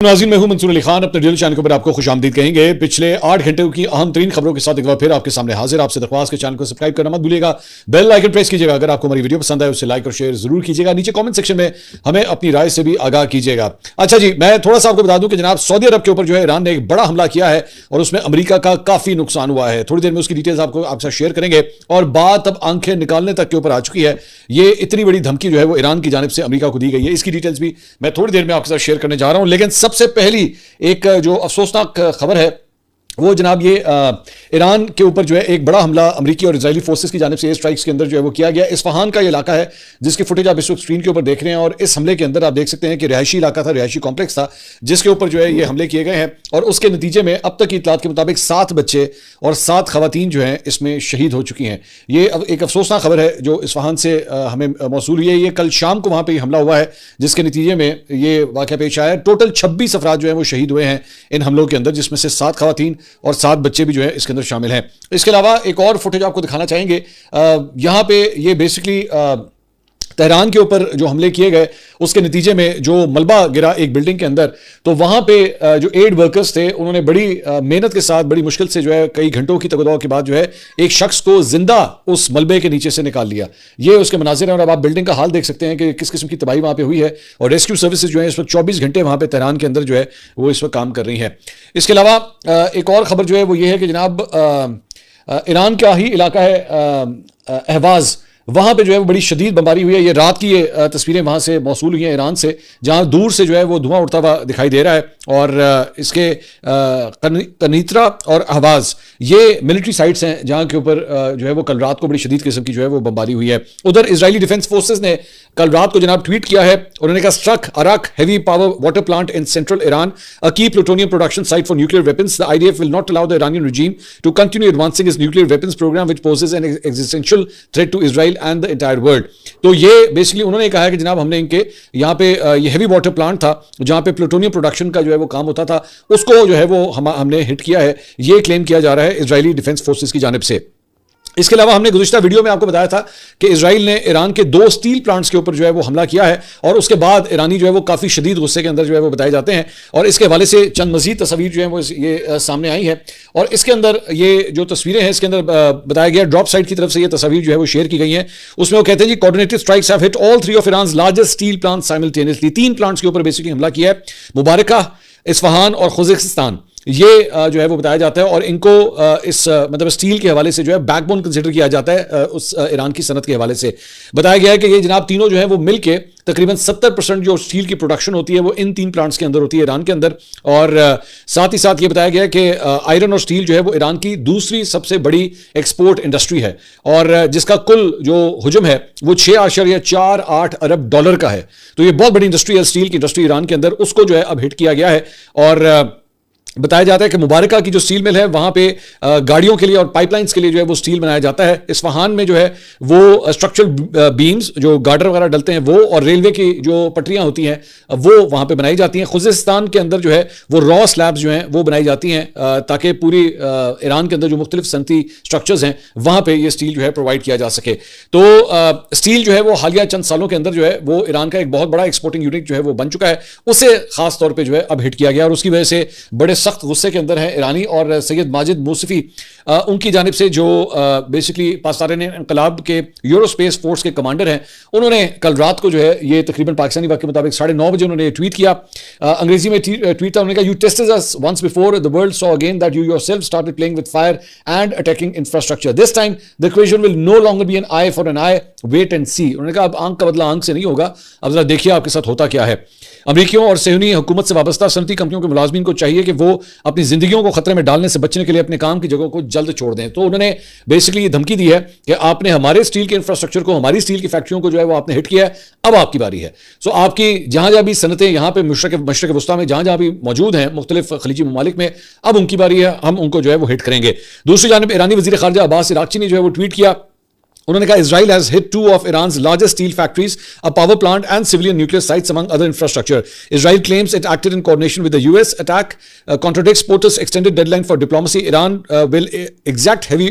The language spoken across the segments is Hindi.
नाज़रीन, मैं हूं मंसूर अली खान। अपने डेली चैनल के ऊपर आपको खुशामदीद कहेंगे। पिछले 8 घंटे की अहम तरीन खबरों के साथ एक बार फिर आपके सामने हाजिर। आपसे दरख्वास्त के चैनल को सब्सक्राइब करना मत भूलिएगा, बेल आइकन प्रेस कीजिएगा। अगर आपको हमारी वीडियो पसंद आए उसे लाइक और शेयर जरूर कीजिएगा। नीचे कमेंट सेक्शन में हमें अपनी राय से भी आगाह कीजिएगा। अच्छा जी, मैं थोड़ा सा आपको बता दूं कि जनाब सऊदी अरब के ऊपर जो है ईरान ने एक बड़ा हमला किया है और उसमें अमेरिका का काफी नुकसान हुआ है। थोड़ी देर में उसकी डिटेल्स आपके साथ शेयर करेंगे और बात अब आंखें निकालने तक के ऊपर आ चुकी है। ये इतनी बड़ी धमकी जो है वो ईरान की जानिब से अमेरिका को दी गई है। इसकी डिटेल्स भी मैं थोड़ी देर में आपके साथ शेयर करने जा रहा हूं। लेकिन सबसे पहली एक जो अफसोसनाक खबर है वो जनाब ये ईरान के ऊपर जो है एक बड़ा हमला अमेरिकी और इजरायली फोर्सेस की जानिब से एयर स्ट्राइक्स के अंदर जो है वो किया गया। इस्फहान का ये इलाका है जिसकी फुटेज आप इस वक्त स्क्रीन के ऊपर देख रहे हैं और इस हमले के अंदर आप देख सकते हैं कि रिहायशी इलाका था, रिहायशी कॉम्प्लेक्स था जिसके ऊपर जो है ये हमले किए गए हैं। और उसके नतीजे में अब तक की इतलात के मुताबिक 7 बच्चे और 7 खवातीन जो हैं इसमें शहीद हो चुकी हैं। ये एक अफसोसनाक खबर है जो इस्फहान से हमें मौसूल हुई है। ये कल शाम को वहां पर हमला हुआ है जिसके नतीजे में ये वाक़या पेश आया है। टोटल 26 अफराद जो है वो शहीद हुए हैं इन हमलों के अंदर, जिसमें से 7 खवातीन और 7 बच्चे भी जो है इसके अंदर शामिल हैं। इसके अलावा एक और फुटेज आपको दिखाना चाहेंगे। यहां पे ये बेसिकली तेहरान के ऊपर जो हमले किए गए उसके नतीजे में जो मलबा गिरा एक बिल्डिंग के अंदर, तो वहां पे जो एड वर्कर्स थे उन्होंने बड़ी मेहनत के साथ बड़ी मुश्किल से जो है कई घंटों की तगदाव के बाद जो है एक शख्स को जिंदा उस मलबे के नीचे से निकाल लिया। ये उसके मनाजिर हैं और अब आप बिल्डिंग का हाल देख सकते हैं कि किस किस्म की तबाही वहां पे हुई है। और रेस्क्यू सर्विसेज जो है इस वक्त 24 घंटे वहां पे तेहरान के अंदर जो है वो इस वक्त काम कर रही है। इसके अलावा एक और खबर जो है वो ये है कि जनाब ईरान का ही इलाका है अहवाज, वहां पे जो है वो बड़ी शदीद बमबारी हुई है। ये रात की ये तस्वीरें वहां से मौसूल हुई हैं ईरान से, जहां दूर से जो है वो धुआं उड़ता हुआ दिखाई दे रहा है। और इसके कनीत्रा और अहवाज ये मिलिट्री साइट्स हैं जहां के ऊपर जो है वो कल रात को बड़ी शदीद किस्म की जो है वो बमबारी हुई है। उधर इजरायली डिफेंस फोर्सेस ने कल रात को जनाब ट्वीट किया है। उन्होंने कहा struck Arak heavy power water plant in central Iran, a key plutonium production site for nuclear weapons. The IDF will not allow the Iranian regime to continue advancing its nuclear weapons program which poses an existential threat to Israel and the entire world। तो ये बेसिकली उन्होंने कहा है कि जनाब हमने इनके यहाँ पे ये हेवी वाटर प्लांट था जहाँ पे प्लूटोनियम प्रोडक्शन का जो है वो काम होता था, उसको जो है वो हमने हिट किया है। ये क्लेम किया जा रहा है इजरायली डिफेंस फोर्सेस की जानिब से। इसके अलावा हमने गुज़िश्ता वीडियो में आपको बताया था कि इजराइल ने ईरान के 2 स्टील प्लांट्स के ऊपर जो है वो हमला किया है और उसके बाद ईरानी जो है वो काफ़ी शदीद गुस्से के अंदर जो है वो बताए जाते हैं। और इसके हवाले से चंद मजीद तस्वीर जो है वो ये सामने आई है और इसके अंदर ये जो तस्वीरें हैं इसके अंदर बताया गया ड्रॉप साइट की तरफ से ये तस्वीर जो है वो शेयर की गई हैं। उसमें वो कहते हैं जी coordinated strikes have hit all 3 of Iran's largest steel plants simultaneously. 3 plants के ऊपर बेसिकली हमला किया है, मुबारका, इस्फहान और खुज़ेस्तान। ये जो है वो बताया जाता है और इनको इस मतलब स्टील के हवाले से जो है बैकबोन कंसिडर किया जाता है उस ईरान की सनत के हवाले से। बताया गया है कि ये जनाब तीनों जो है वो मिलके तकरीबन 70% जो स्टील की प्रोडक्शन होती है वो इन 3 प्लांट्स के अंदर होती है ईरान के अंदर। और साथ ही साथ ये बताया गया है कि आयरन और स्टील जो है वो ईरान की दूसरी सबसे बड़ी एक्सपोर्ट इंडस्ट्री है और जिसका कुल जो हुजम है वो 6.48 अरब डॉलर का है। तो ये बहुत बड़ी इंडस्ट्री है स्टील की इंडस्ट्री ईरान के अंदर, उसको जो है अब हिट किया गया है। और बताया जाता है कि मुबारका की जो स्टील मिल है वहां पे गाड़ियों के लिए और पाइपलाइंस के लिए जो है वो स्टील बनाया जाता है। इस्फहान में जो है वो स्ट्रक्चरल बीम्स जो गार्डर वगैरह डलते हैं वो और रेलवे की जो पटरियां होती हैं वो वहां पे बनाई जाती हैं। खुज़ेस्तान के अंदर जो है वो रॉ स्लैब्स जो हैं वो बनाई जाती हैं ताकि पूरी ईरान के अंदर जो मुख्तलिफ सनती स्ट्रक्चर्स हैं वहां पर ये स्टील जो है प्रोवाइड किया जा सके। तो स्टील जो है वो हालिया चंद सालों के अंदर जो है वो ईरान का एक बहुत बड़ा एक्सपोर्टिंग यूनिट जो है वो बन चुका है। उसे खास तौर पर जो है अब हिट किया गया और उसकी वजह से बड़े सख्त गुस्से के अंदर है ईरानी। और सैयद माजिद मूसफी उनकी जानिब से जो बेसिकली पाकिस्तान इंकलाब के यूरोस्पेस फोर्स के कमांडर हैं, उन्होंने कल रात को जो है ये तकरीबन पाकिस्तानी वक्त के मुताबिक 9:30 बजे उन्होंने ट्वीट किया। अंग्रेजी में ट्वीट था, उन्होंने कहा you tested us once before, the world saw again that you yourself started playing with fire and attacking infrastructure. This time the equation will no longer be an eye for an eye, wait and see. उन्होंने कहा अब आंख का बदला आंख से नहीं होगा, अब जरा देखिए आपके साथ होता क्या है। अमेरिकियों और सहूनी हुकूमत से वाबस्ता सनती कंपनियों के मुलाजमीन को चाहिए कि वो अपनी जिंदगियों को खतरे में डालने से बचने के लिए अपने काम की जगह को जल्द छोड़ दें। तो उन्होंने बेसिकली ये धमकी दी है कि आपने हमारे स्टील के इंफ्रास्ट्रक्चर को, हमारी स्टील की फैक्ट्रियों को जो है वो आपने हिट किया है, अब आपकी बारी है। सो आपकी जहां जहां भी सनतें यहाँ पे मशरक वस्ता में जहां जहां भी मौजूद हैं मुख्तलिफ खलीजी ममालिक में, अब उनकी बारी है, हम उनको जो है वो हिट करेंगे। दूसरी जानिब ईरानी वजीर खारजा अब्बास इराक्ची ने जो है वो ट्वीट किया। उन्होंने कहा Israel has hit 2 of Iran's largest steel factories, a power plant and civilian nuclear sites among other infrastructure. Israel claims it acted in coordination with the US. Attack contradicts POTUS' extended deadline for diplomacy. Iran will exact heavy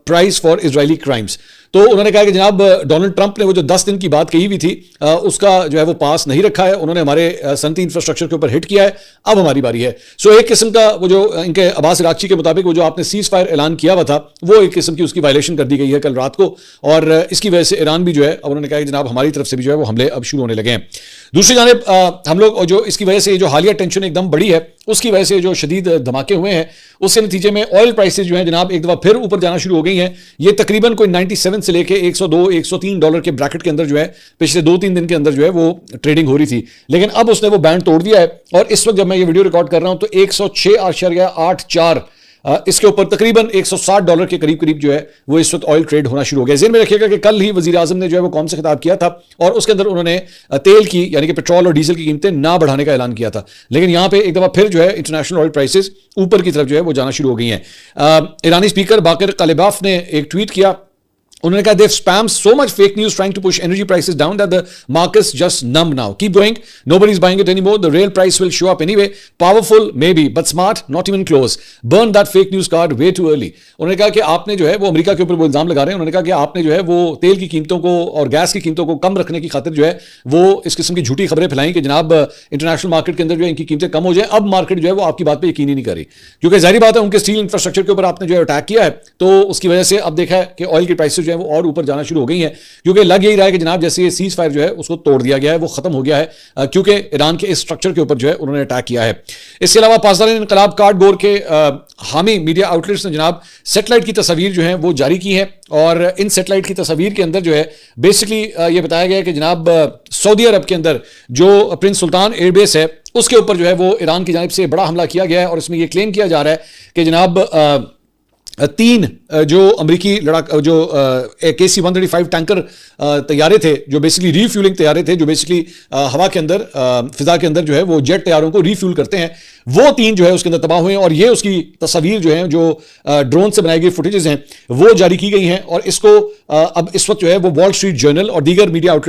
price for Israeli crimes. तो उन्होंने कहा कि जनाब डोनाल्ड ट्रंप ने वो जो 10 दिन की बात कही हुई थी उसका जो है वो पास नहीं रखा है, उन्होंने हमारे सनती इंफ्रास्ट्रक्चर के ऊपर हिट किया है, अब हमारी बारी है। सो एक किस्म का वो जो इनके अब्बास इराक़ची के मुताबिक वो जो आपने सीज फायर ऐलान किया हुआ था वो एक किस्म की उसकी वायलेशन कर दी गई है कल रात को, और इसकी वजह से ईरान भी जो है, अब उन्होंने कहा कि जनाब हमारी तरफ से भी जो है वो हमले अब शुरू होने लगे हैं। दूसरी जानिब हम लोग जो इसकी वजह से जो हालिया टेंशन एकदम बढ़ी है उसकी वजह से जो शदीद धमाके हुए हैं उसके नतीजे में ऑयल प्राइसेस जो है जनाब एक दफा फिर ऊपर जाना शुरू हो गई हैं। ये तकरीबन कोई 97 से लेके 102 103 डॉलर के ब्रैकेट के अंदर जो है पिछले 2-3 दिन के अंदर जो है वो ट्रेडिंग हो रही थी, लेकिन अब उसने वो बैंड तोड़ दिया है और इस वक्त जब मैं ये वीडियो रिकॉर्ड कर रहा हूं तो 106.84 इसके ऊपर तकरीबन 160 डॉलर के करीब करीब जो है वो इस वक्त ऑयल ट्रेड होना शुरू हो गया। ज़हन में रखिएगा कि कल ही वजीर आजम ने जो है वो कौम से खिताब किया था और उसके अंदर उन्होंने तेल की यानी कि पेट्रोल और डीजल की कीमतें ना बढ़ाने का ऐलान किया था, लेकिन यहां पे एक दफा फिर जो है इंटरनेशनल ऑयल प्राइसेस ऊपर की तरफ जो है वो जाना शुरू हो गई हैं। ईरानी स्पीकर बाकर कालिबाफ ने एक ट्वीट किया, उन्होंने कहा they've spammed so much fake news trying to push energy prices down that the market's just numb now. Keep going. Nobody's buying it anymore. The real price will show up anyway. Powerful maybe, but smart not even close. Burn that fake news card way too early. उन्होंने कहा कि आपने जो है वो अमेरिका के ऊपर वो इल्जाम लगा रहे हैं, उन्होंने कहा कि आपने जो है वो तेल की कीमतों को और गैस की कीमतों को कम रखने की खातिर जो है वो इस किस्म की झूठी खबरें फैलाई कि जनाब इंटरनेशनल मार्केट के अंदर जो है इनकी कीमतें कम हो जाए। अब मार्केट जो है वो आपकी बात पर यकीन ही नहीं कर रही, क्योंकि जाहिर बात है उनके स्टील इंफ्रास्ट्रक्चर के ऊपर आपने जो है अटैक किया है, तो उसकी वजह से अब देखा है कि ऑयल की प्राइसेस जो है वो और ऊपर जाना शुरू हो गई है, क्योंकि लग यही रहा है कि जनाब जैसे ये सीज फायर जो है उसको तोड़ दिया गया है, वो खत्म हो गया है, क्योंकि ईरान के इस स्ट्रक्चर के ऊपर जो है उन्होंने अटैक किया है। इसके अलावा पाकिस्तानी इनकलाब कार्ड गोर के हामी मीडिया आउटलेट्स ने जनाब सेटेलाइट की तस्वीर जो है वो जारी की है और इन सेटेलाइट की तस्वीर के अंदर जो है बेसिकली ये बताया गया है कि जनाब सऊदी अरब के अंदर जो प्रिंस सुल्तान एयरबेस है उसके ऊपर जो है वो ईरान की जानिब से बड़ा हमला किया गया है और इसमें यह क्लेम किया जा रहा है कि जनाब 3 जो अमरीकी लड़ाक जो KC-135 टैंकर तैयारे थे, जो बेसिकली रीफ्यूलिंग तैयारे थे, जो बेसिकली हवा के अंदर फिजा के अंदर जो है वो जेट तैयारों को रीफ्यूल करते हैं, वो 3 जो है उसके अंदर तबाह हुए हैं और ये उसकी तस्वीर जो है जो ड्रोन से बनाई गई फुटेजेस हैं वो जारी की गई हैं और इसको अब इस वक्त जो है वो वॉल स्ट्रीट जर्नल और दीगर मीडिया आउटलेट